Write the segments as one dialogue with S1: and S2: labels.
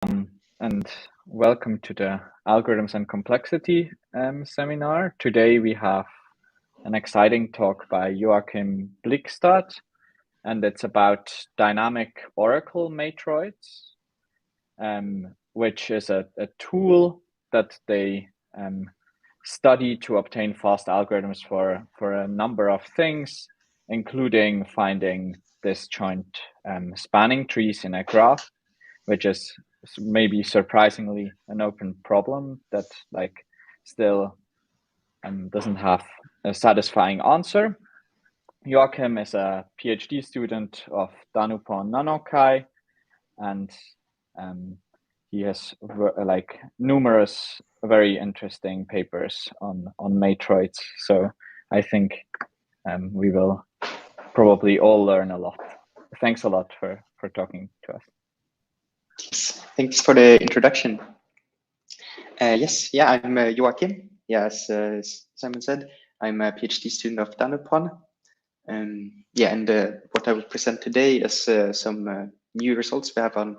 S1: And welcome to the Algorithms and Complexity seminar. Today we have an exciting talk by Joakim Blikstad, and it's about dynamic oracle matroids, which is a tool that they study to obtain fast algorithms for a number of things, including finding disjoint spanning trees in a graph, which is maybe surprisingly an open problem that still doesn't have a satisfying answer. Joakim is a PhD student of Danupon Nanokai, and he has numerous very interesting papers on matroids. So I think we will probably all learn a lot. Thanks a lot for talking to us.
S2: Thanks for the introduction. I'm Joakim. As Simon said, I'm a PhD student of Danupon. What I will present today is some new results we have on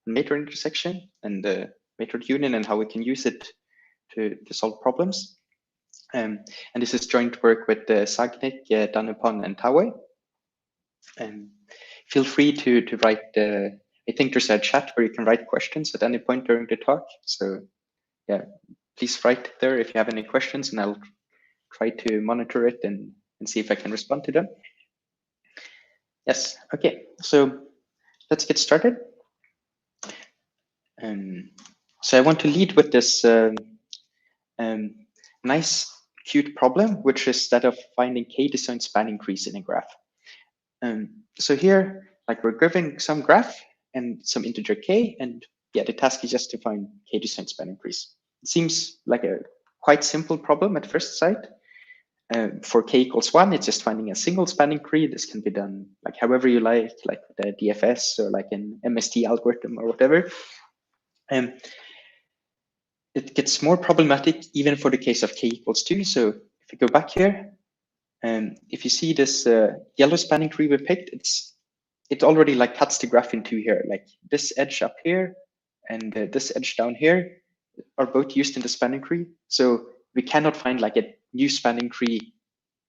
S2: matrix intersection and the matrix union and how we can use it to solve problems. And this is joint work with Sagnik, Danupon, and Tawe. Feel free to write. I think there's a chat where you can write questions at any point during the talk. So yeah, please write there if you have any questions, and I'll try to monitor it and see if I can respond to them. Yes, okay, so let's get started. So I want to lead with this nice, cute problem, which is that of finding k-disjoint spanning trees in a graph. So here, we're given some graph and some integer k, and yeah, the task is just to find k-disjoint spanning trees. It seems like a quite simple problem at first sight. For k equals 1, it's just finding a single spanning tree. This can be done however you like the DFS or an MST algorithm or whatever. It gets more problematic even for the case of k equals 2. So if you go back here, if you see this yellow spanning tree we picked, it already cuts the graph in two here. This edge up here and this edge down here are both used in the spanning tree. So we cannot find a new spanning tree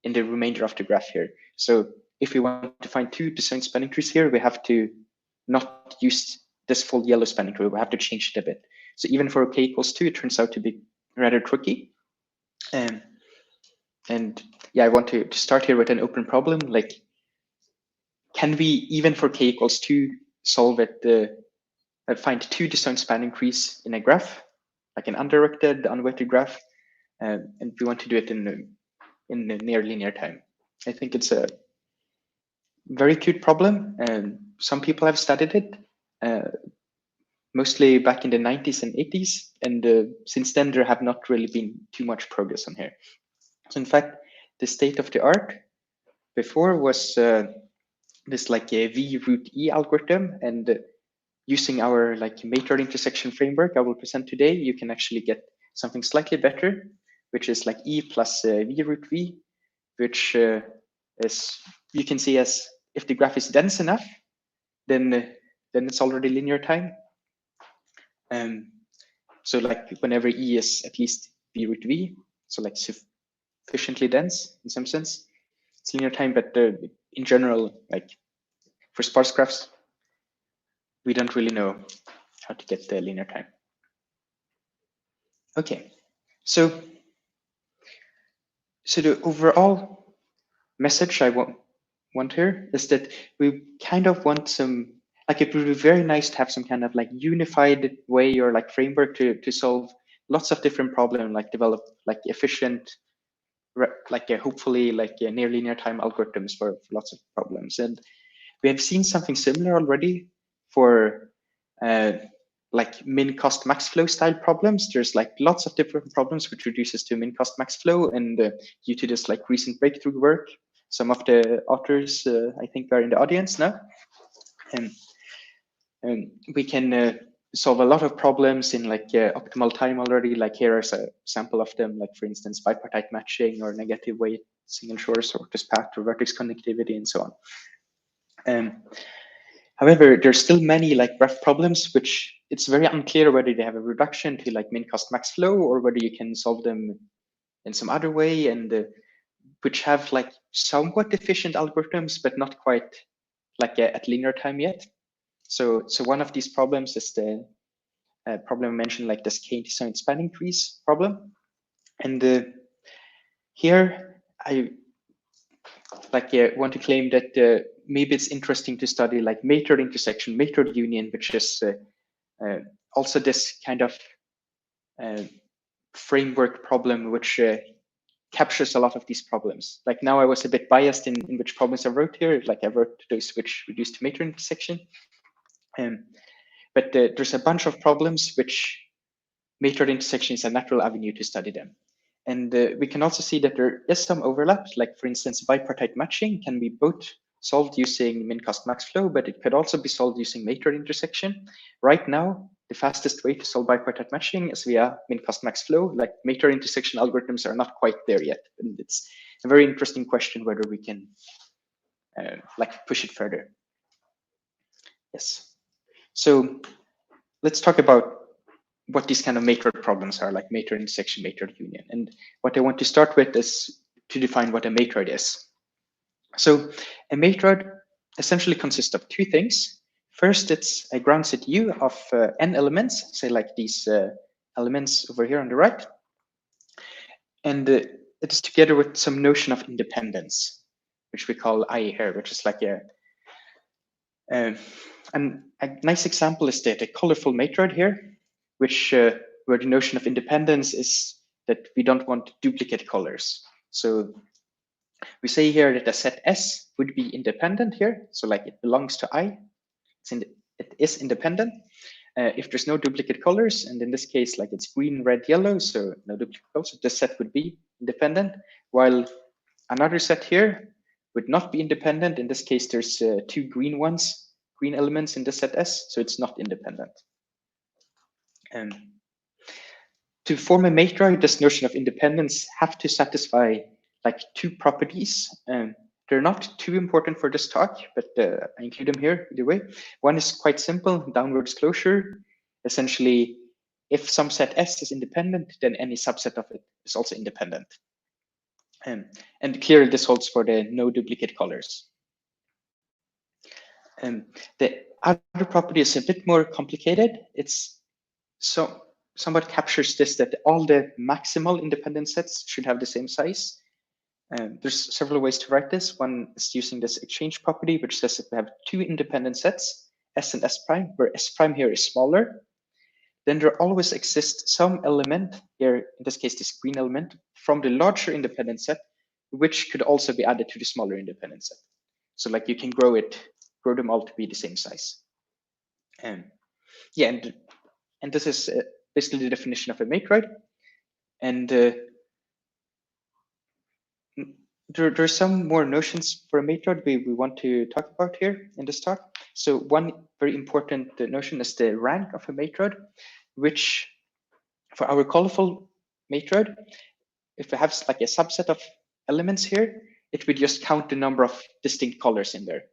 S2: in the remainder of the graph here. So if we want to find two disjoint spanning trees here, we have to not use this full yellow spanning tree. We have to change it a bit. So even for k equals 2, it turns out to be rather tricky. And yeah, I want to start here with an open problem. Can we, even for k equals 2, solve it, find two disjoint spanning trees in a graph, an undirected, unweighted graph, and we want to do it in the near linear time. I think it's a very cute problem, and some people have studied it, mostly back in the 90s and 80s, and since then there have not really been too much progress on here. So in fact, the state of the art before was this a V root E algorithm, and using our matrix intersection framework I will present today, you can actually get something slightly better, which is E plus V root V, which is, you can see as if the graph is dense enough, then it's already linear time. So whenever E is at least V root V, so sufficiently dense in some sense, it's linear time. But in general, for sparse graphs, we don't really know how to get the linear time. Okay, so the overall message I want here is that we kind of want some, it would be very nice to have some kind of unified way or framework to solve lots of different problems, develop efficient, hopefully near linear time algorithms for lots of problems. And we have seen something similar already for min cost max flow style problems. There's lots of different problems which reduces to min cost max flow, and due to this recent breakthrough work, some of the authors I think are in the audience now, and we can solve a lot of problems in optimal time already. Here is a sample of them, for instance bipartite matching or negative weight single shores or this path to vertex connectivity and so on. However, there's still many like graph problems, which it's very unclear whether they have a reduction to like min cost max flow or whether you can solve them in some other way, and which have like somewhat efficient algorithms, but not quite like at linear time yet. So one of these problems is the problem I mentioned, like this k-design spanning trees problem. And here I want to claim that maybe it's interesting to study like matrix intersection, matrix union, which is also this kind of framework problem which captures a lot of these problems. Like now I was a bit biased in which problems I wrote here, like I wrote those which reduce to matrix intersection. But there's a bunch of problems which matrix intersection is a natural avenue to study them. And we can also see that there is some overlap, like for instance, bipartite matching can be both solved using min cost max flow, but it could also be solved using matrix intersection. Right now, the fastest way to solve bipartite matching is via min cost max flow. Like matrix intersection algorithms are not quite there yet. And it's a very interesting question whether we can like push it further. Yes. So let's talk about what these kind of matrix problems are, like matrix intersection, matrix union. And what I want to start with is to define what a matroid is. So a matroid essentially consists of two things. First, it's a ground set U of n elements, say like these elements over here on the right. And it is together with some notion of independence, which we call I here, which is like a nice example is the colorful matroid here, which where the notion of independence is that we don't want duplicate colors. So we say here that a set S would be independent here. So like it belongs to I, it is independent if there's no duplicate colors. And in this case, like it's green, red, yellow, so no duplicate colors. So this set would be independent, while another set here would not be independent. In this case, there's two green elements in the set S, so it's not independent. To form a matroid, this notion of independence have to satisfy like two properties. They're not too important for this talk, but I include them here either way. One is quite simple, downwards closure. Essentially, if some set S is independent, then any subset of it is also independent. And clearly this holds for the no duplicate colors. The other property is a bit more complicated. It's somewhat captures this that all the maximal independent sets should have the same size. There's several ways to write this. One is using this exchange property, which says that we have two independent sets, S and S prime, where S prime here is smaller. Then there always exists some element here, in this case, this green element, from the larger independent set, which could also be added to the smaller independent set. So like you can grow them all to be the same size. Yeah, and this is basically the definition of a matroid. And there's some more notions for a matroid we want to talk about here in this talk. So one very important notion is the rank of a matroid, which for our colorful matroid, if we have like a subset of elements here, it would just count the number of distinct colors in there.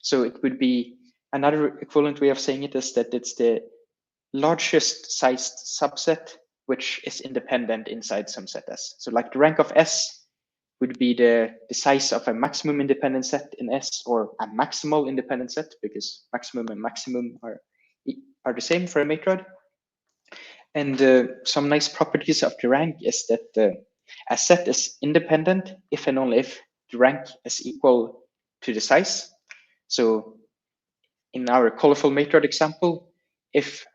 S2: So it would be another equivalent way of saying it is that it's the largest sized subset which is independent inside some set S. So like the rank of S would be the size of a maximum independent set in S, or a maximal independent set, because maximum and maximum are the same for a matroid. And some nice properties of the rank is that a set is independent if and only if the rank is equal to the size. So in our colorful matroid example, if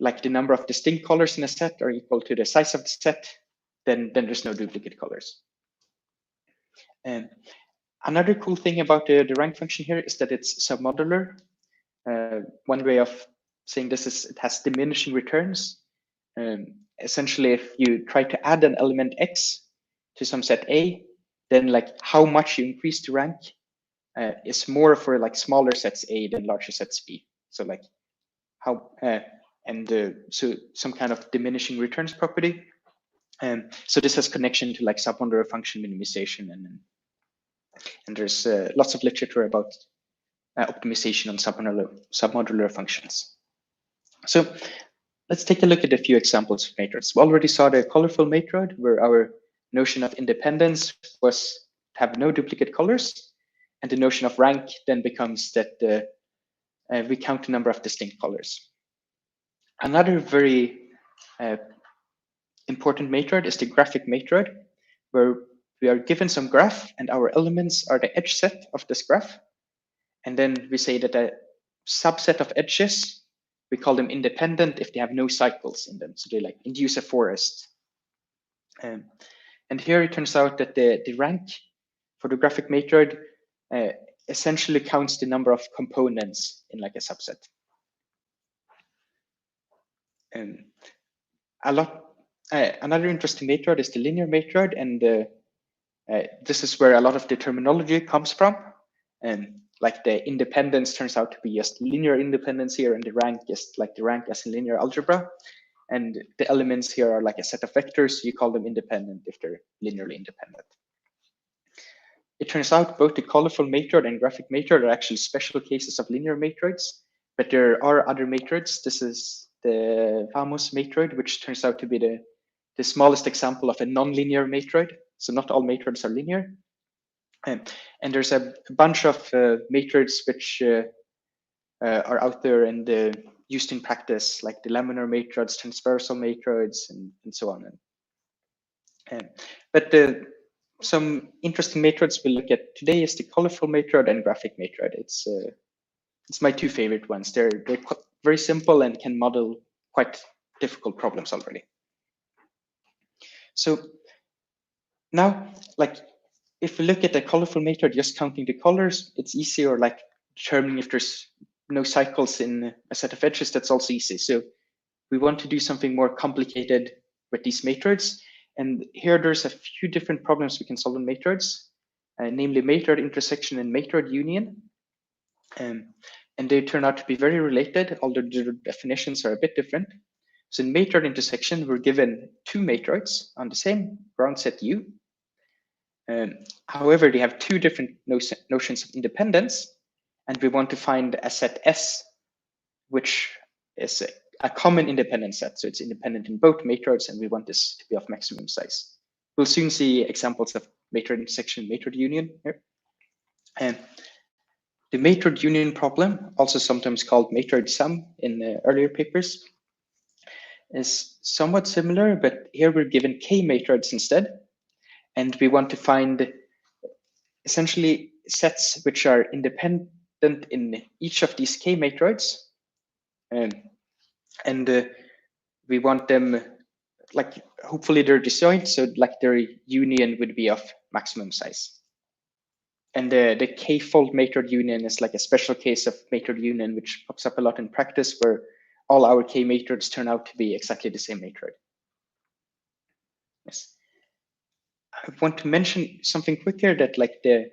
S2: like the number of distinct colors in a set are equal to the size of the set, then there's no duplicate colors. And another cool thing about the rank function here is that it's submodular. One way of saying this is it has diminishing returns. Essentially, if you try to add an element X to some set A, then like how much you increase the rank is more for like smaller sets A than larger sets B. So like how so some kind of diminishing returns property. So this has connection to like submodular function minimization, and there's lots of literature about optimization on submodular functions. So let's take a look at a few examples of matroids. We already saw the colorful matroid, where our notion of independence was to have no duplicate colors, and the notion of rank then becomes that we count the number of distinct colors. Another very important matroid is the graphic matroid, where we are given some graph and our elements are the edge set of this graph. And then we say that a subset of edges, we call them independent if they have no cycles in them. So they like induce a forest. And here it turns out that the rank for the graphic matroid essentially counts the number of components in like a subset. Another interesting matroid is the linear matroid, and this is where a lot of the terminology comes from. Like the independence turns out to be just linear independence here, and the rank is like the rank as in linear algebra. And the elements here are like a set of vectors. You call them independent if they're linearly independent. It turns out both the colorful matroid and graphic matroid are actually special cases of linear matroids, but there are other matroids. This is the famous matroid, which turns out to be the smallest example of a non-linear matroid. So not all matroids are linear. And there's a bunch of matroids which are out there and used in practice, like the laminar matroids, transversal matroids, and so on. But some interesting matroids we'll look at today is the colorful matroid and graphic matroid. It's my two favorite ones. They're very simple and can model quite difficult problems already. So now, like, if we look at the colorful matroid, just counting the colors, it's easier, like determining if there's no cycles in a set of edges, that's also easy. So we want to do something more complicated with these matroids. And here there's a few different problems we can solve in matroids, namely matroid intersection and matroid union. And they turn out to be very related, although the definitions are a bit different. So in matroid intersection, we're given two matroids on the same ground set U. However, they have two different notions of independence, and we want to find a set S, which is a common independent set. So it's independent in both matroids, and we want this to be of maximum size. We'll soon see examples of matroid intersection, matroid union here. And the matroid union problem, also sometimes called matroid sum in earlier papers, is somewhat similar, but here we're given K matroids instead. And we want to find essentially sets which are independent in each of these K matroids. And we want them, like, hopefully they're disjoint, so like their union would be of maximum size. And the K-fold matroid union is like a special case of matroid union, which pops up a lot in practice, where all our K matroids turn out to be exactly the same matroid. Yes. I want to mention something quick here, that like the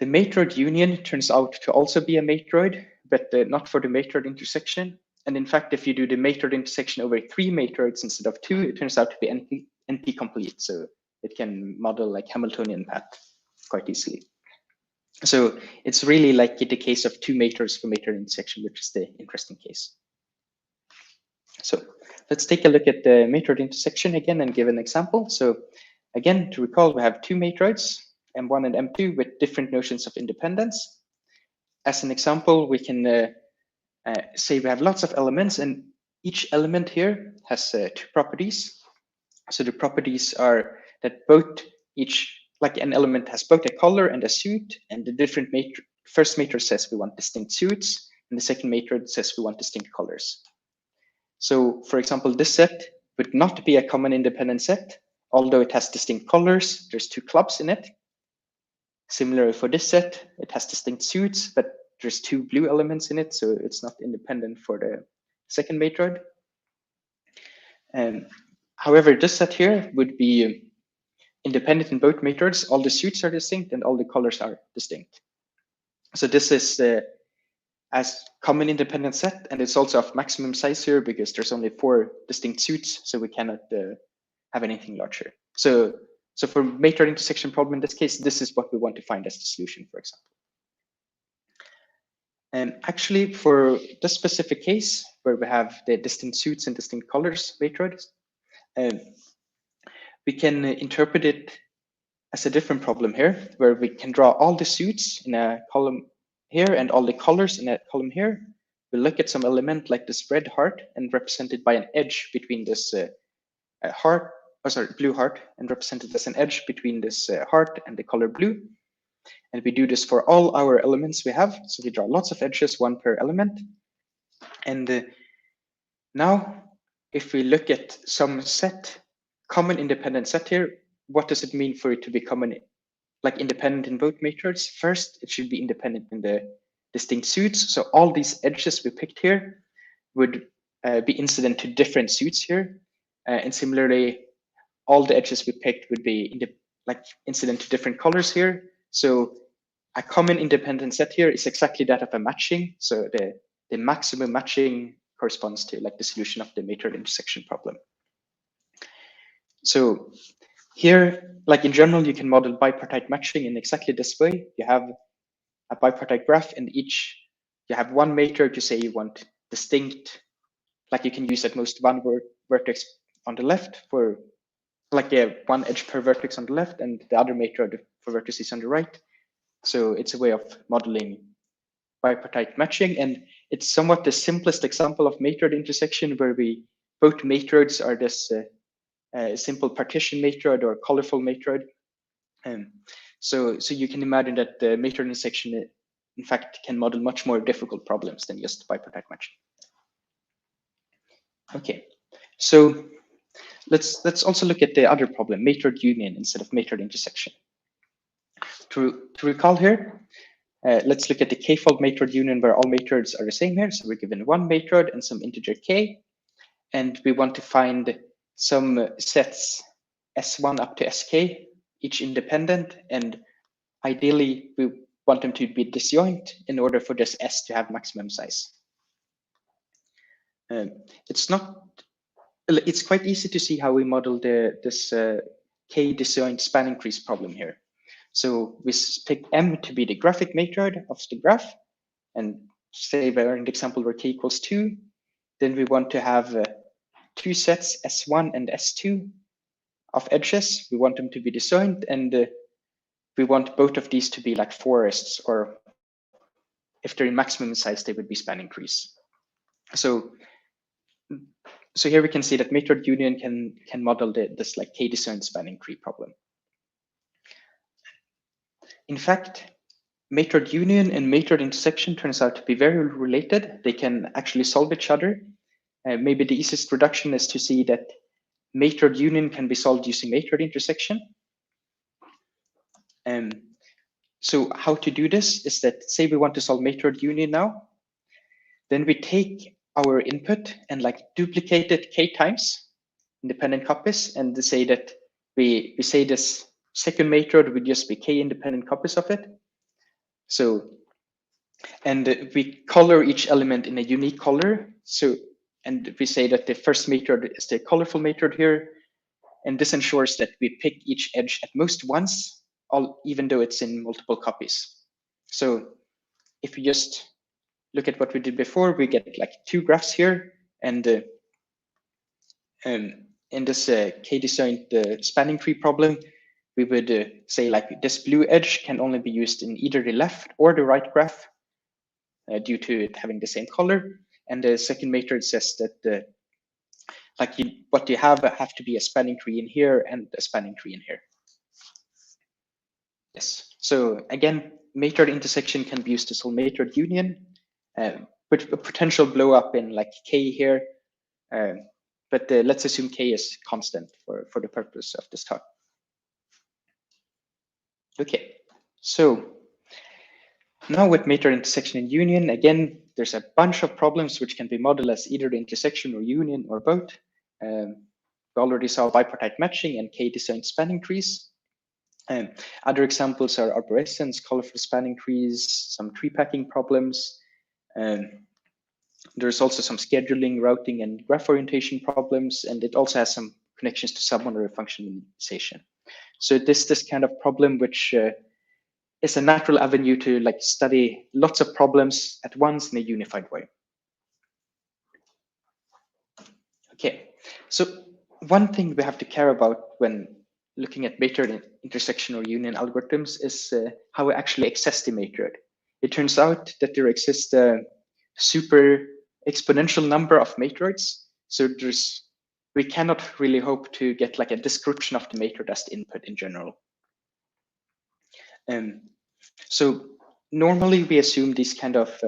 S2: matroid union turns out to also be a matroid, but not for the matroid intersection. And in fact, if you do the matroid intersection over 3 matroids instead of 2, it turns out to be NP complete. So it can model like Hamiltonian path quite easily. So it's really like the case of 2 matroids for matroid intersection, which is the interesting case. So let's take a look at the matroid intersection again and give an example. So again, to recall, we have 2 matroids, M1 and M2, with different notions of independence. As an example, we can say we have lots of elements, and each element here has 2 properties. So the properties are that like an element has both a color and a suit, and the different first matrix says we want distinct suits, and the second matrix says we want distinct colors. So for example, this set would not be a common independent set, although it has distinct colors. There's 2 clubs in it. Similarly for this set, it has distinct suits, but there's 2 blue elements in it, so it's not independent for the second matroid. However, this set here would be independent in both matroids. All the suits are distinct and all the colors are distinct. So this is as common independent set, and it's also of maximum size here because there's only 4 distinct suits, so we cannot have anything larger. So for matroid intersection problem in this case, this is what we want to find as the solution, for example. And actually, for this specific case, where we have the distinct suits and distinct colors matroids, we can interpret it as a different problem here, where we can draw all the suits in a column here and all the colors in a column here. We look at some element like this red heart and represented by an edge between this blue heart, and represented as an edge between this heart and the color blue. And we do this for all our elements we have. So we draw lots of edges, one per element. And now, if we look at some set, common independent set here, what does it mean for it to be common, like independent in both matroids? First, it should be independent in the distinct suits. So all these edges we picked here would be incident to different suits here. And similarly, all the edges we picked would be incident to different colors here. So a common independent set here is exactly that of a matching. So the maximum matching corresponds to like the solution of the matroid intersection problem. So here, like in general, you can model bipartite matching in exactly this way. You have a bipartite graph, and you have one matroid. You say you want distinct, like you can use at most one vertex on the left for like one edge per vertex on the left, and the other matroid for vertices on the right. So it's a way of modeling bipartite matching, and it's somewhat the simplest example of matroid intersection, where both matroids are this simple partition matroid or colorful matroid. So you can imagine that the matroid intersection, in fact, can model much more difficult problems than just bipartite matching. Okay, so let's also look at the other problem, matroid union instead of matroid intersection. To recall here, let's look at the k-fold matroid union, where all matroids are the same here. So we're given one matroid and some integer k, and we want to find some sets S1 up to Sk, each independent, and ideally we want them to be disjoint in order for this S to have maximum size. It's quite easy to see how we model this k disjoint span increase problem here. So we pick M to be the graphic matroid of the graph, and say we're in the example where k equals 2, then we want to have two sets S1 and S2 of edges. We want them to be disjoint, and we want both of these to be like forests, or if they're in maximum size, they would be span increase. So here we can see that matroid union can model this like k disjoint span increase problem. In fact, matroid union and matroid intersection turns out to be very related. They can actually solve each other. Maybe the easiest reduction is to see that matroid union can be solved using matroid intersection. So how to do this is that, say we want to solve matroid union now, then we take our input and like duplicate it k times, independent copies, and say that we say this second matroid would just be k independent copies of it. So, and we color each element in a unique color. So, and we say that the first matroid is the colorful matroid here, and this ensures that we pick each edge at most once, even though it's in multiple copies. So if we just look at what we did before, we get like two graphs here, and in this k disjoint spanning tree problem, we would say like this blue edge can only be used in either the left or the right graph due to it having the same color. And the second matrix says that what you have to be a spanning tree in here and a spanning tree in here. Yes. So again, matroid intersection can be used to solve matroid union, with a potential blow up in like k here. But let's assume k is constant for the purpose of this talk. Okay, so now with matroid intersection and union, again, there's a bunch of problems which can be modeled as either the intersection or union or both. We already saw bipartite matching and k disjoint spanning trees. Other examples are arborescence, colorful spanning trees, some tree packing problems. There's also some scheduling, routing, and graph orientation problems, and it also has some connections to submonary functionalization. So this kind of problem which is a natural avenue to like study lots of problems at once in a unified way. Okay, so one thing we have to care about when looking at matrix intersection or union algorithms is how we actually access the matrix. It turns out that there exists a super exponential number of matroids, so we cannot really hope to get like a description of the matrix as the input in general. So normally we assume this kind of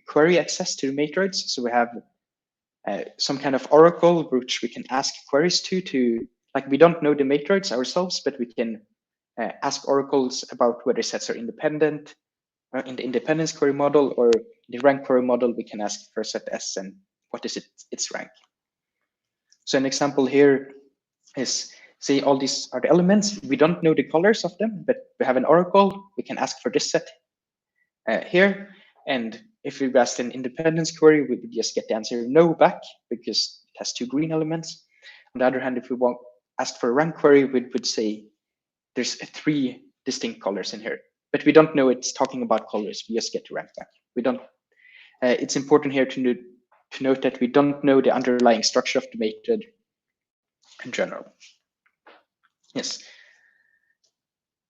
S2: query access to the matrix. So we have some kind of oracle which we can ask queries to like, we don't know the matrix ourselves, but we can ask oracles about whether sets are independent. In the independence query model or the rank query model, we can ask for set S and what is its rank. So an example here is, say all these are the elements. We don't know the colors of them, but we have an oracle. We can ask for this set here. And if we ask an independence query, we would just get the answer no back because it has 2 green elements. On the other hand, if we want ask for a rank query, we would say there's 3 distinct colors in here, but we don't know it's talking about colors. We just get the rank back. We don't. It's important here to note that we don't know the underlying structure of the matrix in general. Yes.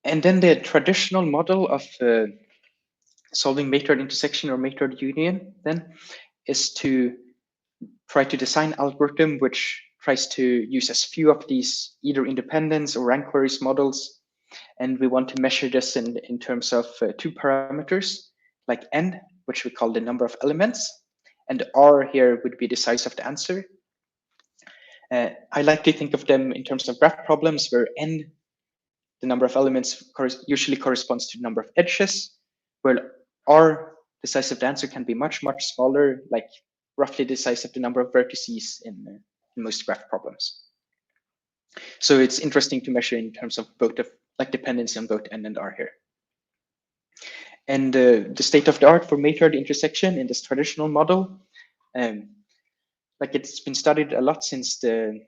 S2: And then the traditional model of solving matrix intersection or matrix union then is to try to design algorithm which tries to use as few of these either independence or rank queries models. And we want to measure this in terms of 2 parameters, like n, which we call the number of elements, and r here would be the size of the answer. I like to think of them in terms of graph problems where n, the number of elements, usually corresponds to the number of edges, where r, the size of the answer, can be much, much smaller, like roughly the size of the number of vertices in most graph problems. So it's interesting to measure in terms of both of like dependency on both n and r here. And the state of the art for matrix intersection in this traditional model, like it's been studied a lot since the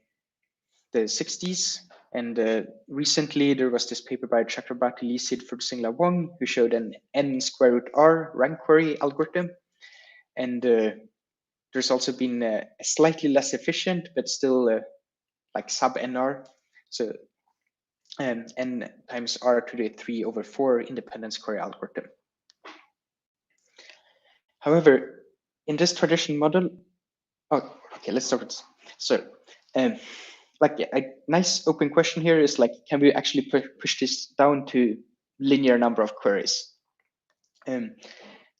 S2: 60s. And recently there was this paper by Chakrabarti, Lee, Sidford, Singla, Wong, who showed an n square root r rank query algorithm. And there's also been a slightly less efficient, but still like sub nr. So n times r to the 3/4 independence query algorithm. However, in this tradition model, oh, okay, let's start with this. So, like a nice open question here is like, can we actually push this down to linear number of queries?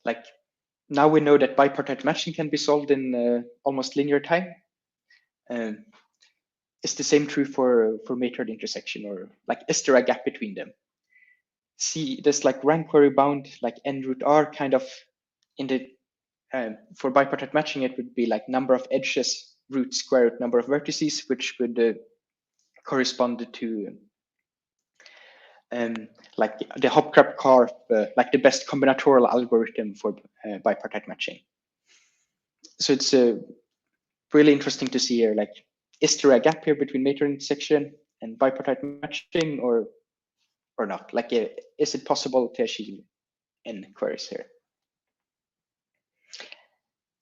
S2: Like now we know that bipartite matching can be solved in almost linear time. Is the same true for matrix intersection, or like is there a gap between them? See, this like rank query bound like n root r kind of in the for bipartite matching, it would be like number of edges root square root number of vertices, which would correspond to like the Hopcraft-Karp, like the best combinatorial algorithm for bipartite matching. So it's really interesting to see here, like, is there a gap here between matrix intersection and bipartite matching, or not? Like, is it possible to achieve n queries here?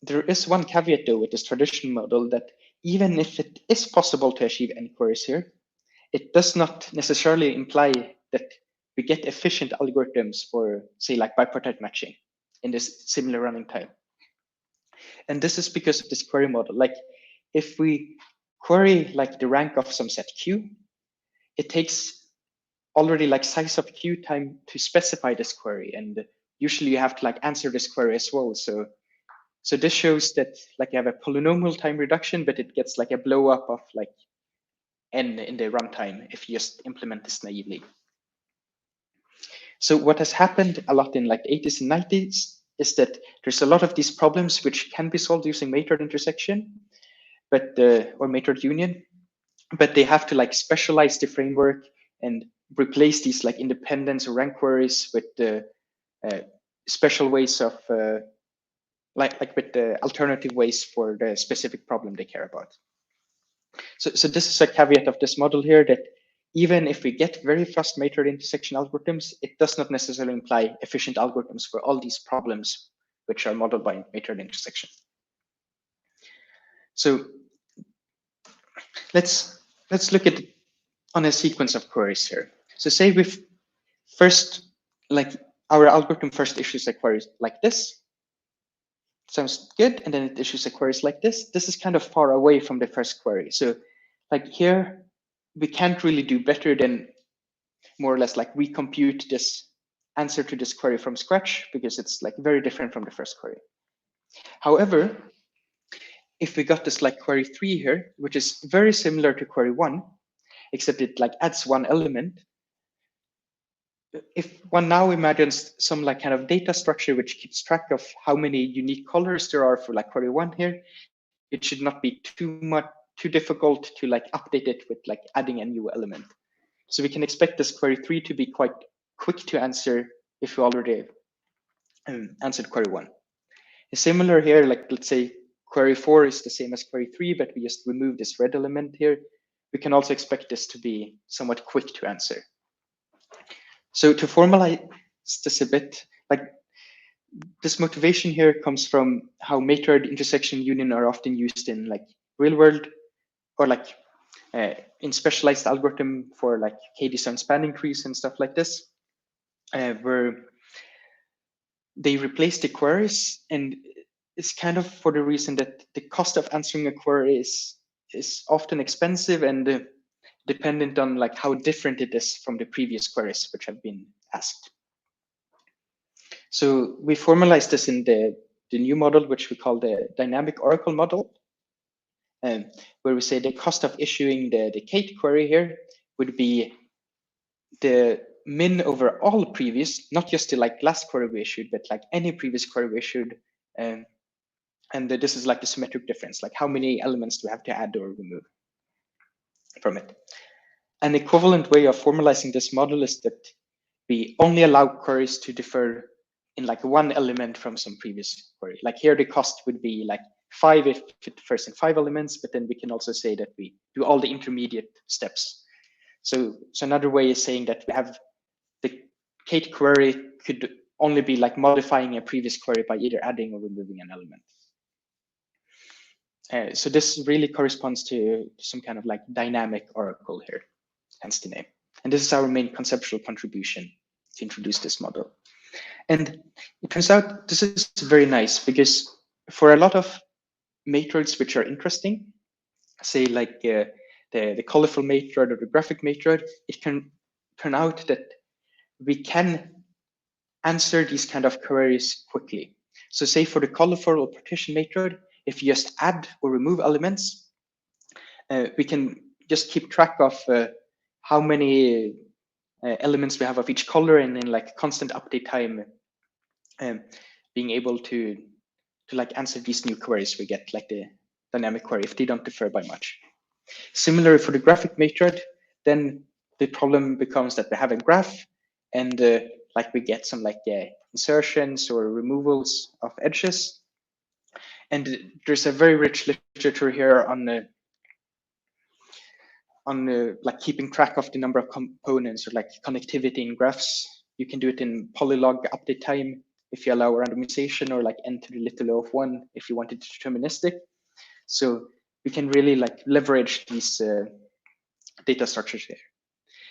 S2: There is one caveat though with this traditional model, that even if it is possible to achieve n queries here, it does not necessarily imply that we get efficient algorithms for, say, like bipartite matching in this similar running time. And this is because of this query model. Like if we query like the rank of some set Q, it takes already like size of Q time to specify this query. And usually you have to like answer this query as well. So this shows that like you have a polynomial time reduction, but it gets like a blow up of like n in the runtime if you just implement this naively. So what has happened a lot in like the 80s and 90s is that there's a lot of these problems which can be solved using matrix intersection, but or matrix union, but they have to like specialize the framework and replace these like independence or rank queries with the special ways of like with the alternative ways for the specific problem they care about. So this is a caveat of this model here, that even if we get very fast Matroid intersection algorithms, it does not necessarily imply efficient algorithms for all these problems which are modeled by Matroid intersection. So let's look at on a sequence of queries here. So say we first, like our algorithm first issues a query like this. Sounds good, and then it issues a query like this. This is kind of far away from the first query. So like here, we can't really do better than more or less like recompute this answer to this query from scratch, because it's like very different from the first query. However, if we got this like query 3 here, which is very similar to query 1, except it like adds one element. If one now imagines some like kind of data structure which keeps track of how many unique colors there are for like query 1 here, it should not be too difficult to like update it with like adding a new element. So we can expect this query 3 to be quite quick to answer if we already answered query 1. Similar here, like let's say query 4 is the same as query 3, but we just remove this red element here. We can also expect this to be somewhat quick to answer. So to formalize this a bit, like this motivation here comes from how Matroid intersection union are often used in like real world or like in specialized algorithm for like k-design spanning trees and stuff like this, where they replace the queries, and it's kind of for the reason that the cost of answering a query is often expensive and dependent on like how different it is from the previous queries which have been asked. So we formalize this in the new model, which we call the dynamic oracle model, where we say the cost of issuing the Kate query here would be the min over all previous, not just the like last query we issued, but like any previous query we issued. And this is like the symmetric difference, like how many elements do we have to add or remove from it. An equivalent way of formalizing this model is that we only allow queries to differ in like one element from some previous query. Like here, the cost would be like 5 if it differs in 5 elements, but then we can also say that we do all the intermediate steps. So another way is saying that we have the Kate query could only be like modifying a previous query by either adding or removing an element. So this really corresponds to some kind of like dynamic oracle here, hence the name. And this is our main conceptual contribution to introduce this model. And it turns out this is very nice, because for a lot of matroids which are interesting, say like the colorful matroid or the graphic matroid, it can turn out that we can answer these kind of queries quickly. So say for the colorful or partition matroid, if you just add or remove elements, we can just keep track of how many elements we have of each color, and then like constant update time, being able to like answer these new queries we get, like the dynamic query, if they don't differ by much. Similar for the graphic matroid, then the problem becomes that we have a graph, and like we get some like insertions or removals of edges. And there's a very rich literature here on like keeping track of the number of components or like connectivity in graphs. You can do it in polylog update time if you allow randomization, or like n to the little o of 1 if you want it deterministic. So we can really like leverage these data structures here.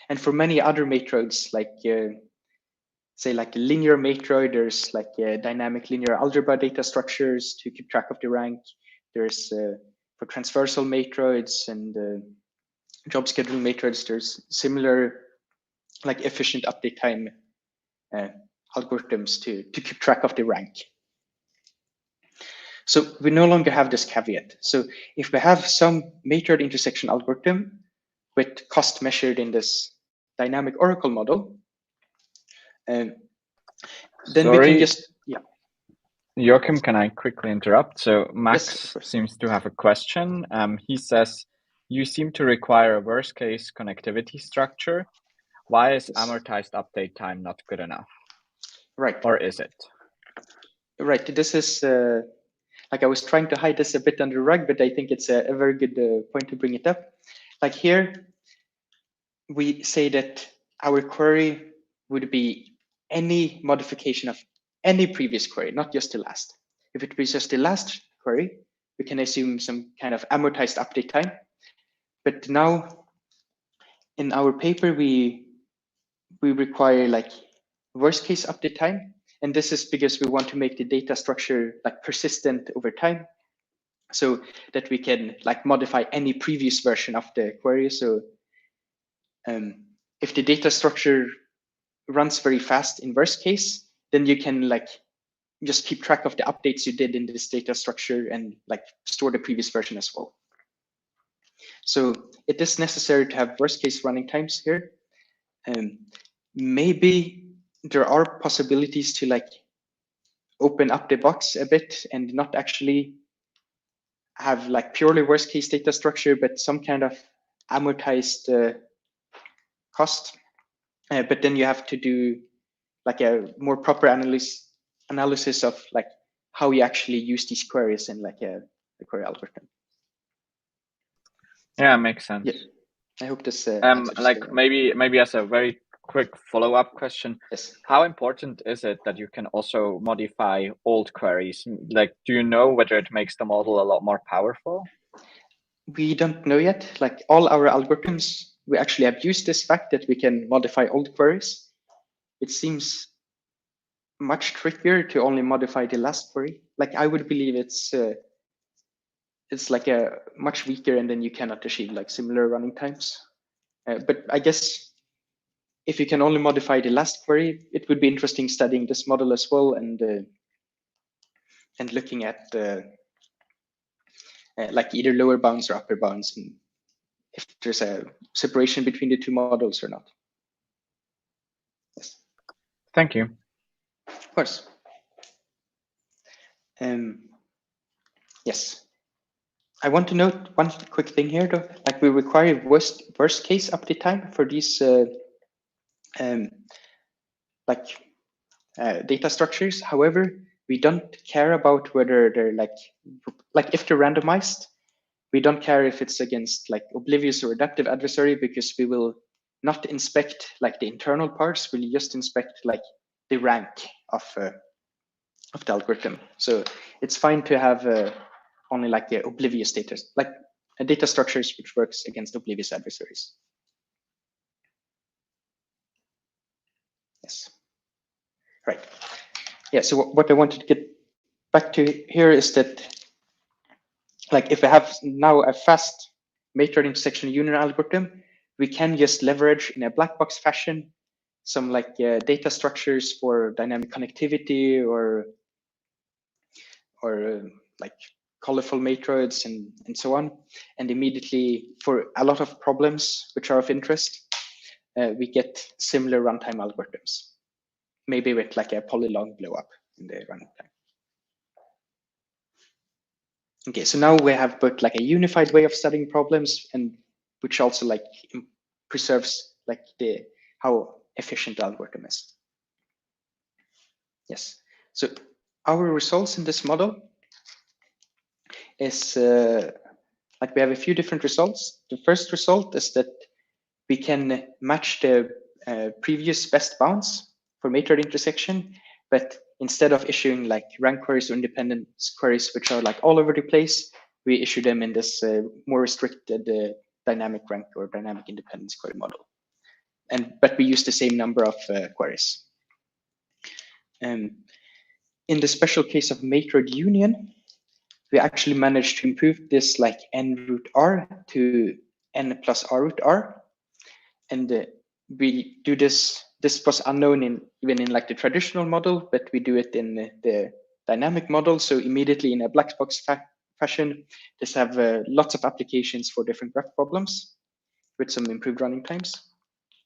S2: And for many other matroids, like say like a linear matroid, there's like dynamic linear algebra data structures to keep track of the rank. There's for transversal matroids and job scheduling matroids, there's similar like efficient update time algorithms to keep track of the rank. So we no longer have this caveat. So if we have some matroid intersection algorithm with cost measured in this dynamic oracle model, then we can just,
S1: Joakim, can I quickly interrupt? So
S2: Yes,
S1: Max seems to have a question. He says, you seem to require a worst case connectivity structure. Why is amortized update time not good enough?
S2: Right.
S1: Or is it?
S2: Right. This is like I was trying to hide this a bit under the rug, but I think it's a very good point to bring it up. Like here, we say that our query would be any modification of any previous query, not just the last. If it was just the last query, we can assume some kind of amortized update time. But now in our paper, we require like worst case update time. And this is because we want to make the data structure like persistent over time, so that we can like modify any previous version of the query. So if the data structure runs very fast in worst case, then you can like just keep track of the updates you did in this data structure and like store the previous version as well. So it is necessary to have worst case running times here. Maybe there are possibilities to like open up the box a bit and not actually have like purely worst case data structure, but some kind of amortized cost. But then you have to do like a more proper analysis of like how you actually use these queries in like a query algorithm.
S1: Yeah, makes sense.
S2: Yeah. I hope this
S1: like maybe as a very quick follow-up question,
S2: yes.
S1: How important is it that you can also modify old queries? Like, do you know whether it makes the model a lot more powerful?
S2: We don't know yet. Like all our algorithms, we actually abuse this fact that we can modify old queries. It seems much trickier to only modify the last query. Like I would believe it's like a much weaker, and then you cannot achieve like similar running times. But I guess if you can only modify the last query, it would be interesting studying this model as well, and looking at like either lower bounds or upper bounds, and if there's a separation between the two models or not. Yes.
S1: Thank you.
S2: Of course. Yes. I want to note one quick thing here, though. Like we require worst case update time for these data structures. However, we don't care about whether they're like if they're randomized. We don't care if it's against like oblivious or adaptive adversary, because we will not inspect like the internal parts. We'll just inspect like the rank of the algorithm. So it's fine to have only like the oblivious data, like data structures which works against oblivious adversaries. Yes. Right. Yeah. So what I wanted to get back to here is that, like, if we have now a fast Matroid intersection union algorithm, we can just leverage in a black box fashion some like data structures for dynamic connectivity or like colorful matroids and so on. And immediately, for a lot of problems which are of interest, we get similar runtime algorithms, maybe with like a polylog blow up in the runtime. Okay, so now we have both like a unified way of studying problems, and which also like preserves like how efficient the algorithm is. Yes, so our results in this model is like we have a few different results. The first result is that we can match the previous best bounds for Matroid intersection, but instead of issuing like rank queries or independence queries, which are like all over the place, we issue them in this more restricted dynamic rank or dynamic independence query model. But we use the same number of queries. In the special case of Matroid union, we actually managed to improve this like n root r to n plus r root r. And we do this was unknown even in like the traditional model, but we do it in the dynamic model. So immediately in a black box fashion, this have lots of applications for different graph problems with some improved running times.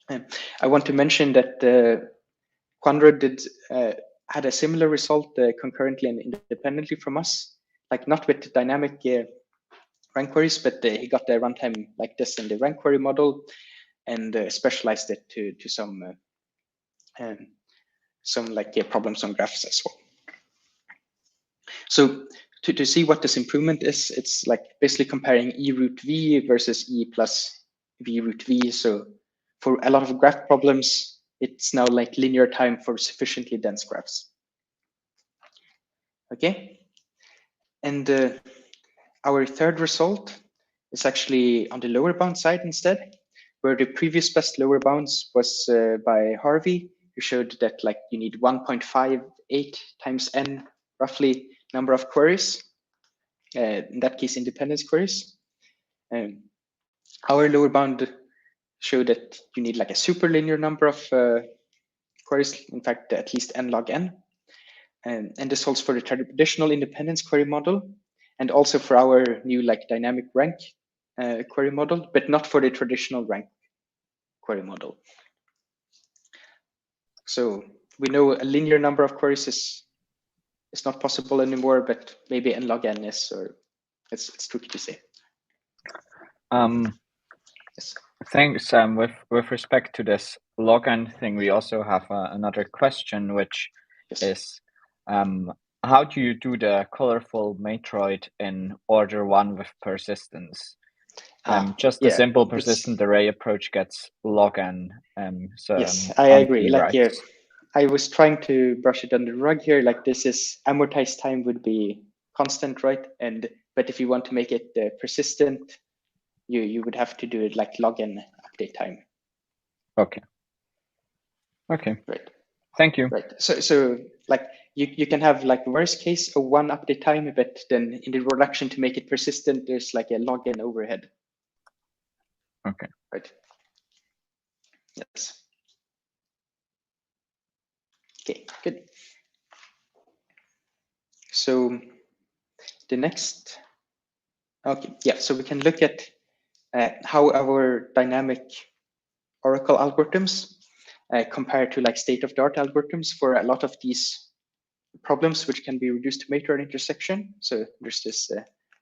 S2: I want to mention that Quandro had a similar result concurrently and independently from us, like not with dynamic rank queries, but he got the runtime like this in the rank query model, and specialized it to some like problems on graphs as well. So to see what this improvement is, it's like basically comparing E root V versus E plus V root V. So for a lot of graph problems, it's now like linear time for sufficiently dense graphs. Okay, and our third result is actually on the lower bound side instead, where the previous best lower bounds was by Harvey, who showed that like you need 1.58 times n roughly number of queries, in that case independence queries. Our lower bound showed that you need like a superlinear number of queries, in fact at least n log n, and this holds for the traditional independence query model and also for our new like dynamic rank query model, but not for the traditional rank query model. So we know a linear number of queries is not possible anymore, but maybe n log n is, or it's tricky to say.
S1: Yes. Thanks. With respect to this log n thing, we also have another question, which is, how do you do the colorful matroid in order 1 with persistence? Just the simple persistent array approach gets log n. So
S2: yes, I agree. Like here, I was trying to brush it under the rug here. Like this is amortized time would be constant, right? But if you want to make it persistent, you would have to do it like log n update time.
S1: Okay. Okay.
S2: Right.
S1: Thank you.
S2: Right. So like you can have like worst case a 1 update time, but then in the reduction to make it persistent, there's like a log n overhead.
S1: Okay.
S2: Right. Yes. Okay, good. So the next, okay, yeah, so we can look at how our dynamic oracle algorithms compare to like state-of-the-art algorithms for a lot of these problems, which can be reduced to matrix intersection. So there's this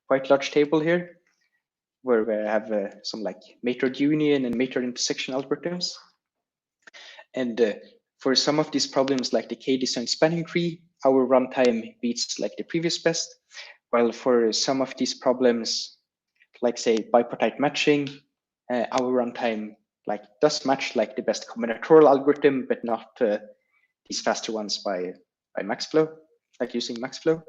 S2: quite large table here where we have some like matrix union and matrix intersection algorithms. And for some of these problems, like the k-disjoint spanning tree, our runtime beats like the previous best. While for some of these problems, like say bipartite matching, our runtime like does match like the best combinatorial algorithm, but not these faster ones by MaxFlow, like using MaxFlow.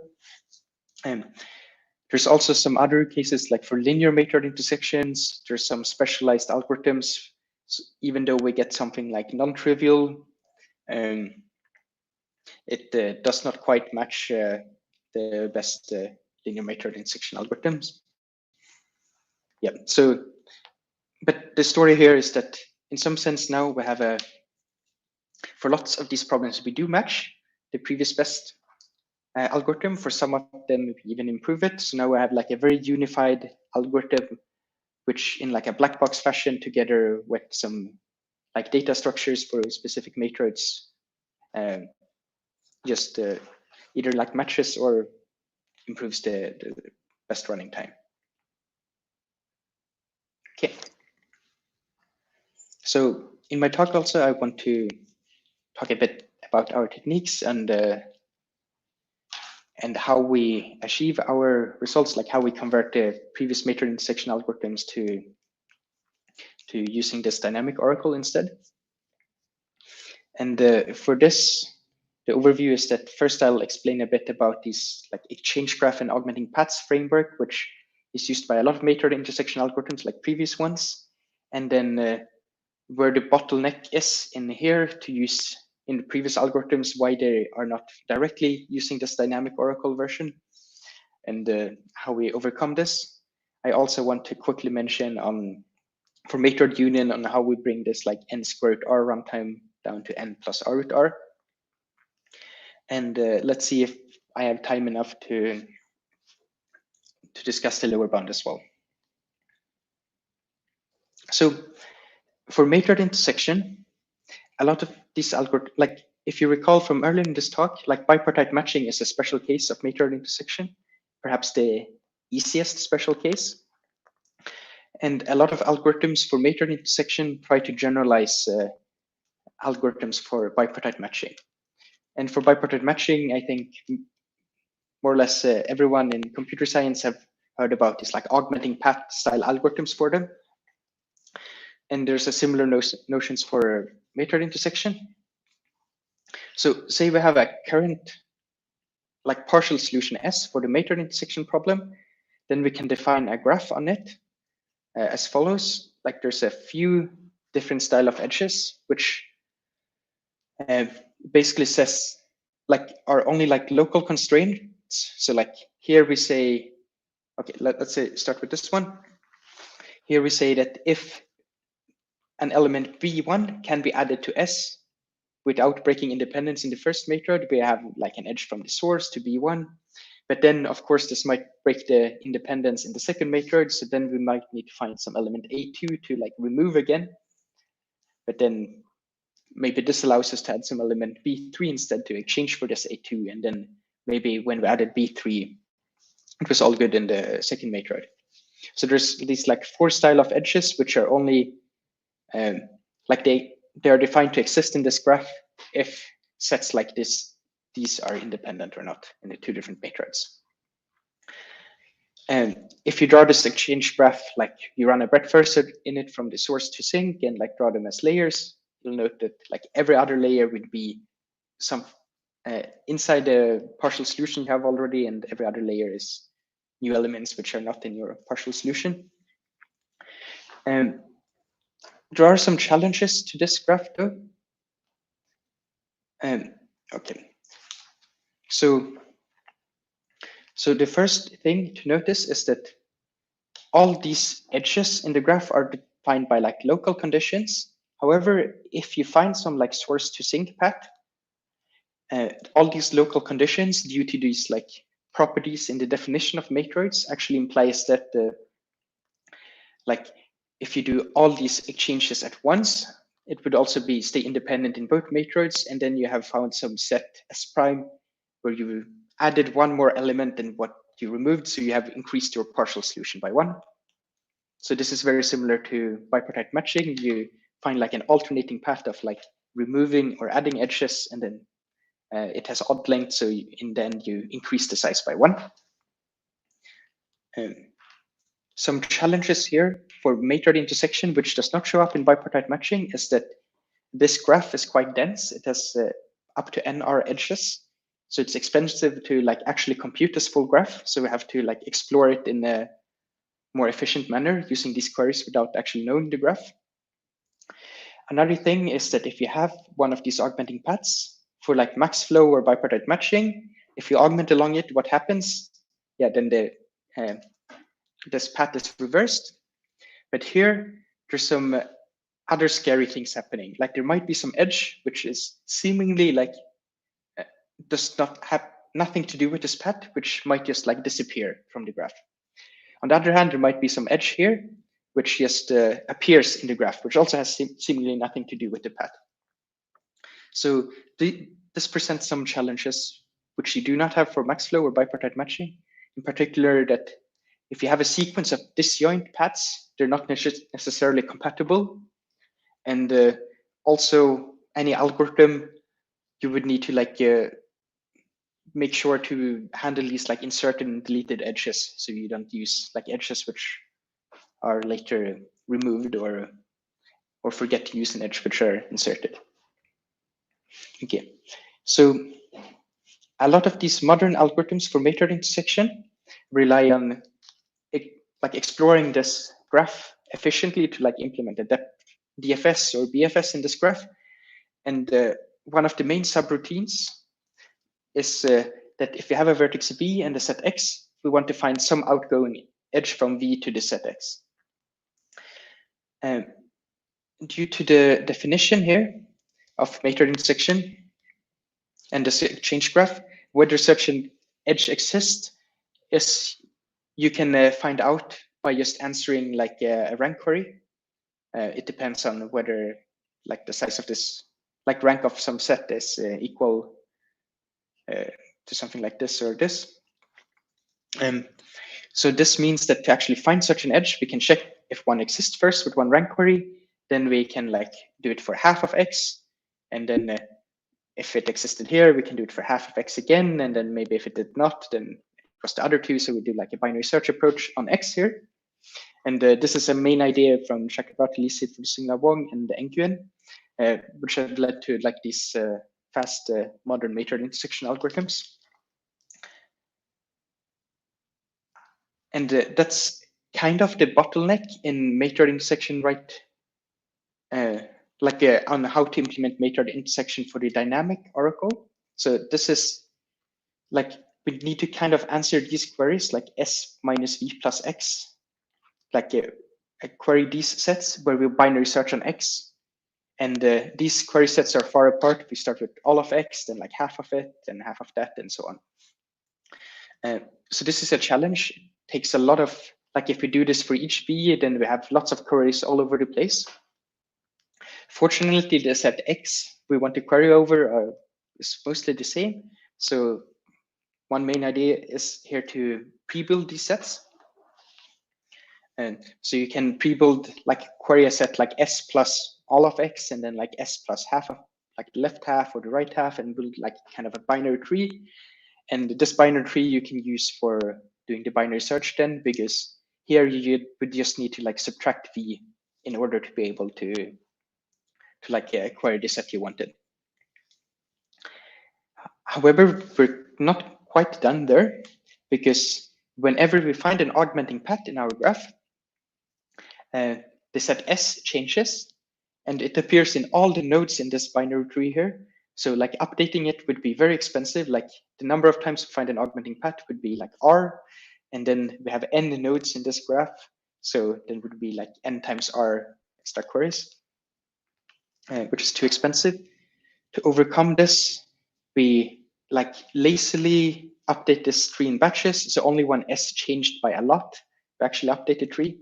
S2: There's also some other cases like for linear matrix intersections. There's some specialized algorithms. So even though we get something like non-trivial, it does not quite match the best linear matrix intersection algorithms. Yeah, so, but the story here is that in some sense now we have for lots of these problems, we do match the previous best algorithm. For some of them, we even improve it. So now we have like a very unified algorithm, which in like a black box fashion together with some like data structures for specific matroids, just either like matches or improves the best running time. Okay. So in my talk also, I want to talk a bit about our techniques and how we achieve our results, like how we convert the previous matrix intersection algorithms to using this dynamic oracle instead. And for this, the overview is that first I'll explain a bit about these like exchange graph and augmenting paths framework, which is used by a lot of matrix intersection algorithms like previous ones. And then where the bottleneck is in here to use in the previous algorithms, why they are not directly using this dynamic oracle version, and how we overcome this. I also want to quickly mention for matrix union on how we bring this like n squared r runtime down to n plus r root r. And let's see if I have time enough to discuss the lower bound as well. So for matrix intersection, a lot of these algorithms, like if you recall from earlier in this talk, like bipartite matching is a special case of matrix intersection, perhaps the easiest special case. And a lot of algorithms for matrix intersection try to generalize algorithms for bipartite matching. And for bipartite matching, I think more or less everyone in computer science have heard about these like augmenting path style algorithms for them. And there's a similar notions for matrix intersection. So say we have a current like partial solution S for the matrix intersection problem, then we can define a graph on it as follows. Like there's a few different style of edges, which basically says like are only like local constraints. So like here we say, okay, let's say start with this one. Here we say that if an element B1 can be added to S without breaking independence in the first matrix, we have like an edge from the source to B1. But then, of course, this might break the independence in the second matrix. So then we might need to find some element A2 to like remove again. But then maybe this allows us to add some element B3 instead to exchange for this A2. And then maybe when we added B3, it was all good in the second matrix. So there's these like 4 style of edges, which are only like they are defined to exist in this graph if sets like this, these are independent or not in the 2 different matrices. And if you draw this exchange graph, like you run a breadth cursor in it from the source to sink and like draw them as layers, you'll note that like every other layer would be some inside the partial solution you have already, and every other layer is new elements which are not in your partial solution. And there are some challenges to this graph though. Okay, so the first thing to notice is that all these edges in the graph are defined by like local conditions. However, if you find some like source to sink path, all these local conditions due to these like properties in the definition of matroids actually implies that like if you do all these exchanges at once, it would also be stay independent in both matroids, and then you have found some set S prime where you added one more element than what you removed, so you have increased your partial solution by 1. So this is very similar to bipartite matching. You find like an alternating path of like removing or adding edges, and then it has odd length, so in the end you increase the size by 1. Some challenges here for matrix intersection, which does not show up in bipartite matching, is that this graph is quite dense. It has up to NR edges. So it's expensive to like actually compute this full graph. So we have to like explore it in a more efficient manner using these queries without actually knowing the graph. Another thing is that if you have one of these augmenting paths for like max flow or bipartite matching, if you augment along it, what happens? Yeah, then this path is reversed. But here, there's some other scary things happening. Like there might be some edge, which is seemingly like does not have nothing to do with this path, which might just like disappear from the graph. On the other hand, there might be some edge here, which just appears in the graph, which also has seemingly nothing to do with the path. So this presents some challenges which you do not have for max flow or bipartite matching. In particular, that if you have a sequence of disjoint paths, they're not necessarily compatible. And also any algorithm, you would need to like make sure to handle these like inserted and deleted edges, so you don't use like edges which are later removed or forget to use an edge which are inserted. Okay, so a lot of these modern algorithms for matrix intersection rely on like exploring this graph efficiently to like implement a DFS or BFS in this graph. And one of the main subroutines is that if you have a vertex V and a set X, we want to find some outgoing edge from V to the set X. Due to the definition here of matrix intersection and the exchange graph, whether such an edge exists is you can find out by just answering like a rank query. It depends on whether like the size of this, like rank of some set is equal to something like this or this. So this means that to actually find such an edge, we can check if one exists first with one rank query, then we can like do it for half of X, and then if it existed here, we can do it for half of X again, and then maybe if it did not, then across the other two. So we do like a binary search approach on X here. And this is a main idea from Chakrabarty, Lisi, Singla Wong, and Nguyen, which have led to like these fast modern matrix intersection algorithms. And that's kind of the bottleneck in matrix intersection, right? On how to implement matrix intersection for the dynamic oracle. So this is like, we need to kind of answer these queries like S minus V plus X, like query these sets where we binary search on X. And these query sets are far apart. We start with all of X, then like half of it, and half of that, and so on. So this is a challenge. It takes a lot of, like if we do this for each V, then we have lots of queries all over the place. Fortunately, the set X we want to query over is mostly the same. So one main idea is here to pre-build these sets. And so you can pre-build like query a set like S plus all of X, and then like S plus half of like the left half or the right half, and build like kind of a binary tree. And this binary tree you can use for doing the binary search then, because here you would just need to like subtract V in order to be able to like query the set you wanted. However, we're not quite done there, because whenever we find an augmenting path in our graph, the set S changes, and it appears in all the nodes in this binary tree here. So like updating it would be very expensive. Like the number of times we find an augmenting path would be like R, and then we have n nodes in this graph. So then would be like n times R extra queries, which is too expensive. To overcome this, we like lazily update this tree in batches. So only when S changed by a lot, we actually update the tree.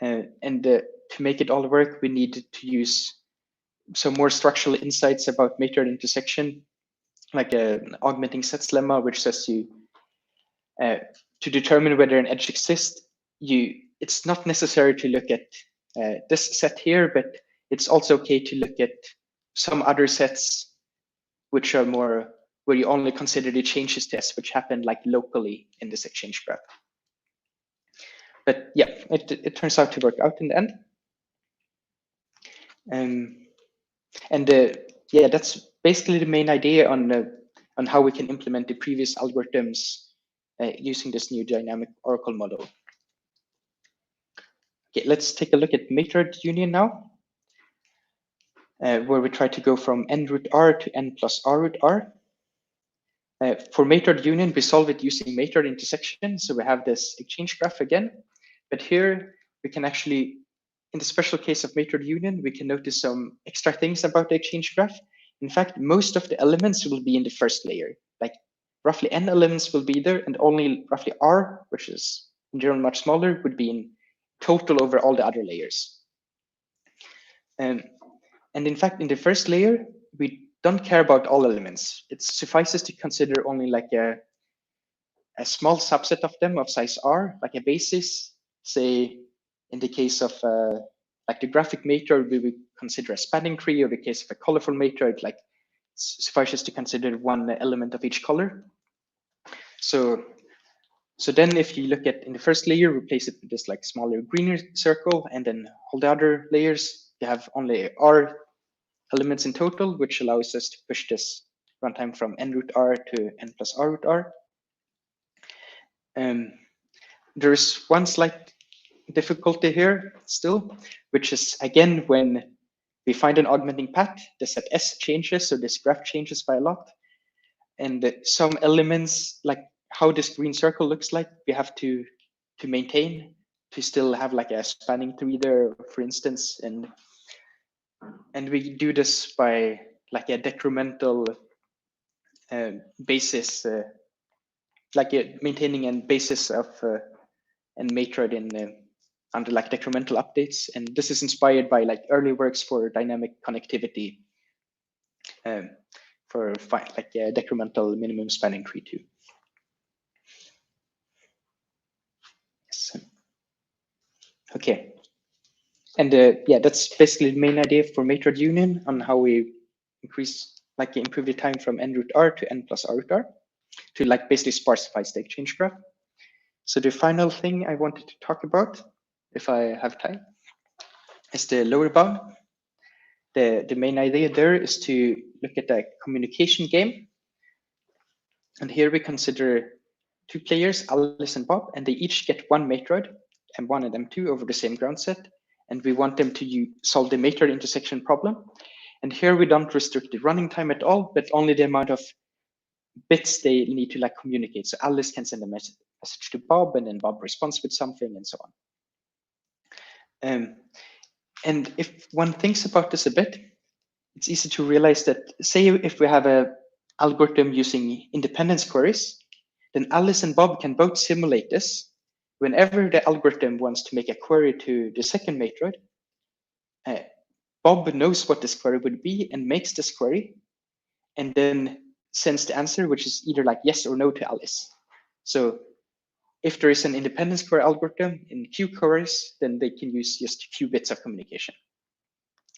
S2: And to make it all work, we needed to use some more structural insights about matrix intersection, like an augmenting sets lemma, which says you to determine whether an edge exists, it's not necessary to look at this set here, but it's also okay to look at some other sets which are more where you only consider the changes to S which happen like locally in this exchange graph. But yeah, it turns out to work out in the end. Yeah, that's basically the main idea on how we can implement the previous algorithms using this new dynamic oracle model. Okay, let's take a look at matrix union now, where we try to go from n root r to n plus r root r. For matrix union, we solve it using matrix intersection. So we have this exchange graph again, but here we can actually, in the special case of matrix union, we can notice some extra things about the exchange graph. In fact, most of the elements will be in the first layer, like roughly n elements will be there, and only roughly r, which is in general much smaller, would be in total over all the other layers. And in fact, in the first layer, we don't care about all elements. It suffices to consider only like a small subset of them of size r, like a basis. Say, in the case of like the graphic matrix, we would consider a spanning tree, or the case of a colorful matrix, like suffices to consider one element of each color. So then if you look at in the first layer, replace it with this like smaller greener circle, and then all the other layers, you have only r elements in total, which allows us to push this runtime from n root r to n plus r root r. There's one slight difficulty here still, which is again when we find an augmenting path, the set S changes, so this graph changes by a lot. And some elements, like how this green circle looks like, we have to maintain to still have like a spanning tree there, for instance. And we do this by like a decremental basis, like maintaining a basis of and matrix in under like decremental updates. And this is inspired by like early works for dynamic connectivity for like a decremental minimum spanning tree too. Yes. Okay. And yeah, that's basically the main idea for matrix union on how we improve the time from n root r to n plus r root r to like basically sparsify the exchange graph. So the final thing I wanted to talk about if I have time, is the lower bound. The main idea there is to look at a communication game. And here we consider two players, Alice and Bob, and they each get one Matroid, M1 and M2 over the same ground set. And we want them to solve the Matroid intersection problem. And here we don't restrict the running time at all, but only the amount of bits they need to like communicate. So Alice can send a message to Bob, and then Bob responds with something, and so on. And if one thinks about this a bit, it's easy to realize that, say, if we have a algorithm using independence queries, then Alice and Bob can both simulate this. Whenever the algorithm wants to make a query to the second Matroid, Bob knows what this query would be and makes this query, and then sends the answer, which is either like yes or no to Alice. So if there is an independence query algorithm in Q queries, then they can use just Q bits of communication.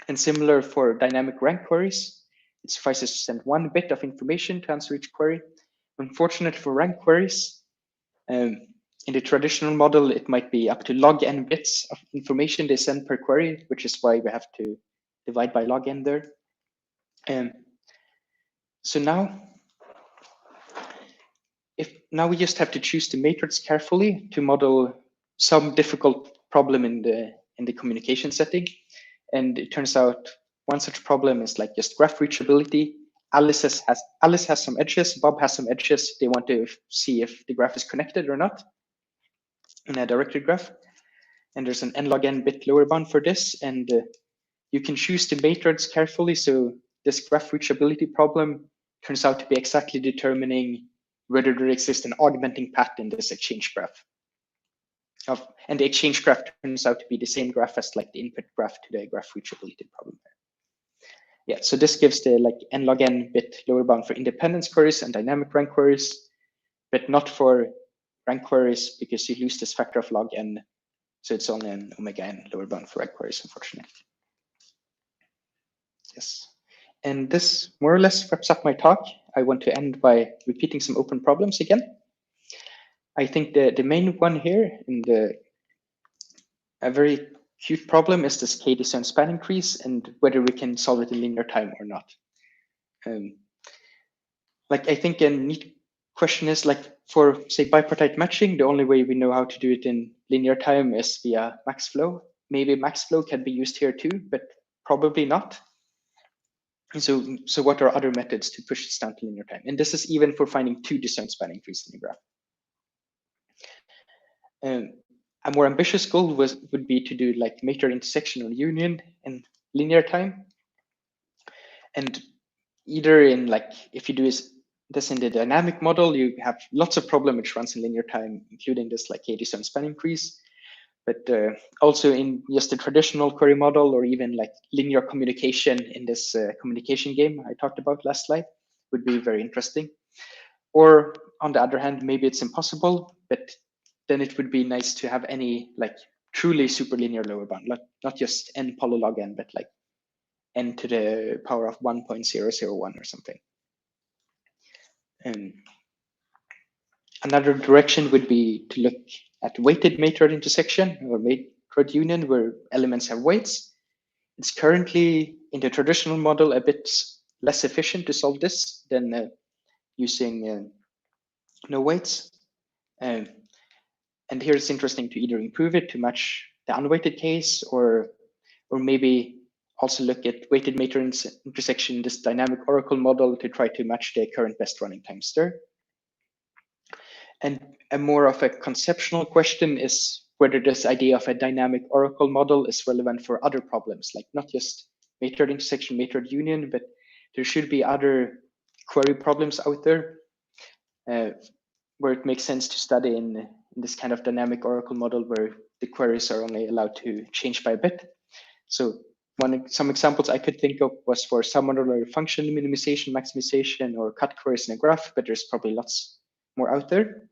S2: And similar for dynamic rank queries, it suffices to send one bit of information to answer each query. Unfortunately for rank queries, in the traditional model, it might be up to log n bits of information they send per query, which is why we have to divide by log n there. So now we just have to choose the matrix carefully to model some difficult problem in the communication setting. And it turns out one such problem is like just graph reachability. Alice has some edges, Bob has some edges. They want to see if the graph is connected or not in a directed graph. And there's an n log n bit lower bound for this. And you can choose the matrix carefully. So this graph reachability problem turns out to be exactly determining whether there exists an augmenting path in this exchange graph. And the exchange graph turns out to be the same graph as like the input graph to the graph reachability problem. Yeah, so this gives the like n log n bit lower bound for independence queries and dynamic rank queries, but not for rank queries because you lose this factor of log n. So it's only an omega n lower bound for rank queries, unfortunately. Yes. And this more or less wraps up my talk. I want to end by repeating some open problems again. I think the main one here in a very cute problem is this k-discern span increase and whether we can solve it in linear time or not. Like I think a neat question is like for say bipartite matching, the only way we know how to do it in linear time is via max flow. Maybe max flow can be used here too, but probably not. So what are other methods to push this down to linear time? And this is even for finding two discern span increase in the graph. A more ambitious goal would be to do like Matroid intersection or union in linear time. And either in like, if you do this in the dynamic model, you have lots of problem which runs in linear time, including this like k-discern span increase. But also in just the traditional query model or even like linear communication in this communication game I talked about last slide would be very interesting. Or on the other hand, maybe it's impossible, but then it would be nice to have any like truly superlinear lower bound, not just n polylog n, but like n to the power of 1.001 or something. Another direction would be to look at weighted Matroid intersection or Matroid union where elements have weights. It's currently in the traditional model a bit less efficient to solve this than using no weights. And here it's interesting to either improve it to match the unweighted case or maybe also look at weighted Matroid intersection in this dynamic oracle model to try to match the current best running times there. And a more of a conceptual question is whether this idea of a dynamic oracle model is relevant for other problems, like not just Matroid intersection, Matroid union, but there should be other query problems out there where it makes sense to study in this kind of dynamic oracle model where the queries are only allowed to change by a bit. So some examples I could think of was for submodular function minimization, maximization, or cut queries in a graph, but there's probably lots more out there.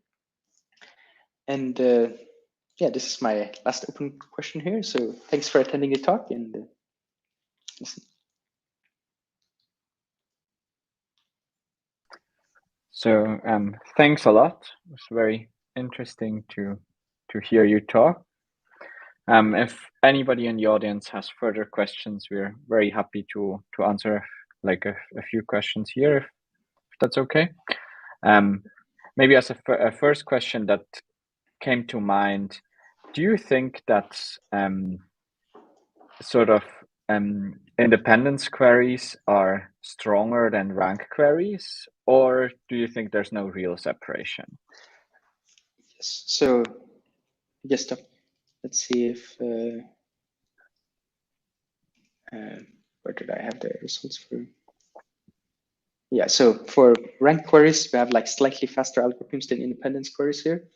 S2: And yeah, this is my last open question here. So thanks for attending the talk and listen.
S1: So thanks a lot. It was very interesting to hear you talk. If anybody in the audience has further questions, we're very happy to answer like a few questions here, if that's okay. Maybe as a first question that came to mind, do you think that sort of independence queries are stronger than rank queries, or do you think there's no real separation?
S2: Yes. So just let's see if where did I have the results for? Yeah, so for rank queries, we have like slightly faster algorithms than independence queries here.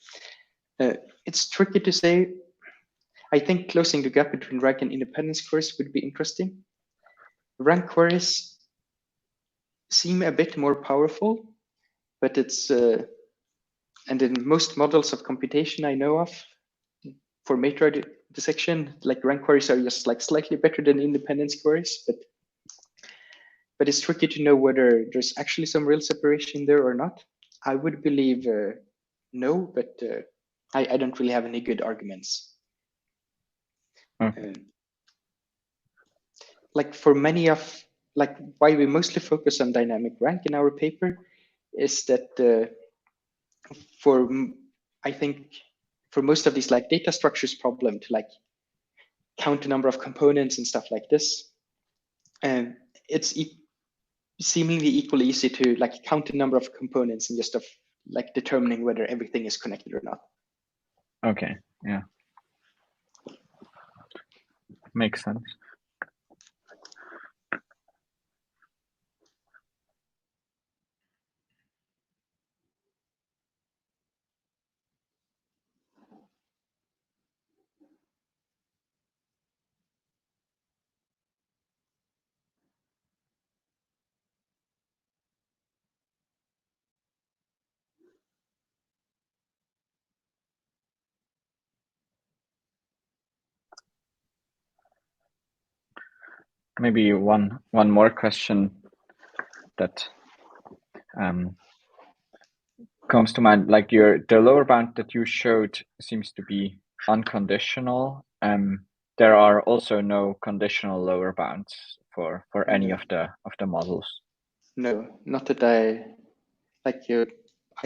S2: It's tricky to say. I think closing the gap between rank and independence queries would be interesting. Rank queries seem a bit more powerful, but it's, and in most models of computation I know of, for matroid dissection, like rank queries are just like slightly better than independence queries, but it's tricky to know whether there's actually some real separation there or not. I would believe no, but I don't really have any good arguments. Like for many of, like why we mostly focus on dynamic rank in our paper is that I think for most of these like data structures problem to like count the number of components and stuff like this, and it's seemingly equally easy to like count the number of components and just of like determining whether everything is connected or not.
S1: Okay, yeah. Makes sense. Maybe one more question that comes to mind, like the lower bound that you showed seems to be unconditional. There are also no conditional lower bounds for any of the models.
S2: No, not that I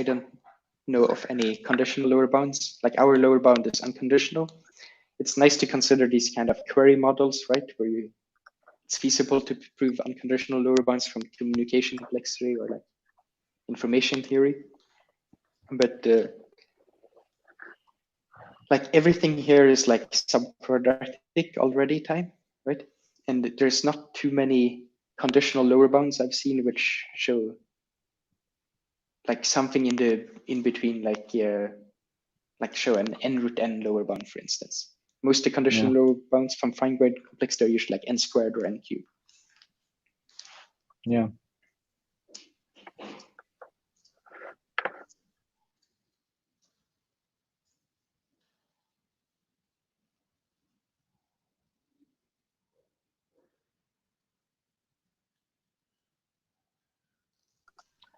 S2: don't know of any conditional lower bounds. Like our lower bound is unconditional. It's nice to consider these kind of query models, right? Where it's feasible to prove unconditional lower bounds from communication complexity or like information theory. But like everything here is like subquadratic already time, right? And there's not too many conditional lower bounds I've seen which show like something in between, like show an n root n lower bound, for instance. Most of the conditional lower bounds from fine-grained complexity are usually like n squared or n cubed.
S1: Yeah.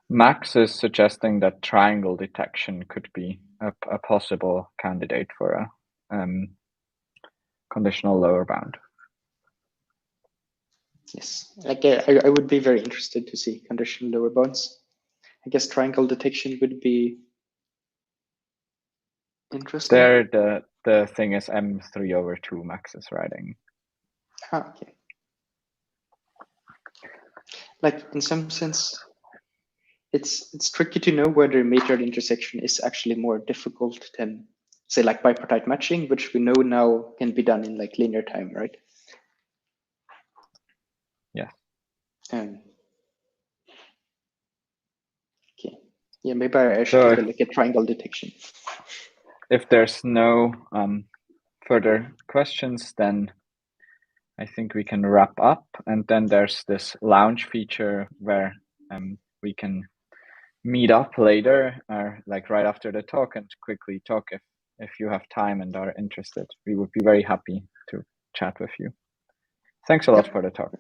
S1: Max is suggesting that triangle detection could be a possible candidate for a conditional lower bound.
S2: Yes, like I would be very interested to see conditional lower bounds. I guess triangle detection would be interesting.
S1: There, the thing is M3/2 Max is writing.
S2: Okay. Like in some sense, it's tricky to know whether matroid intersection is actually more difficult than, say, like bipartite matching, which we know now can be done in like linear time, right?
S1: Yeah.
S2: Okay. Yeah, maybe I should take a look at triangle detection.
S1: If there's no further questions, then I think we can wrap up. And then there's this lounge feature where we can meet up later, or like right after the talk, and quickly talk if you have time and are interested. We would be very happy to chat with you. Thanks a lot for the talk.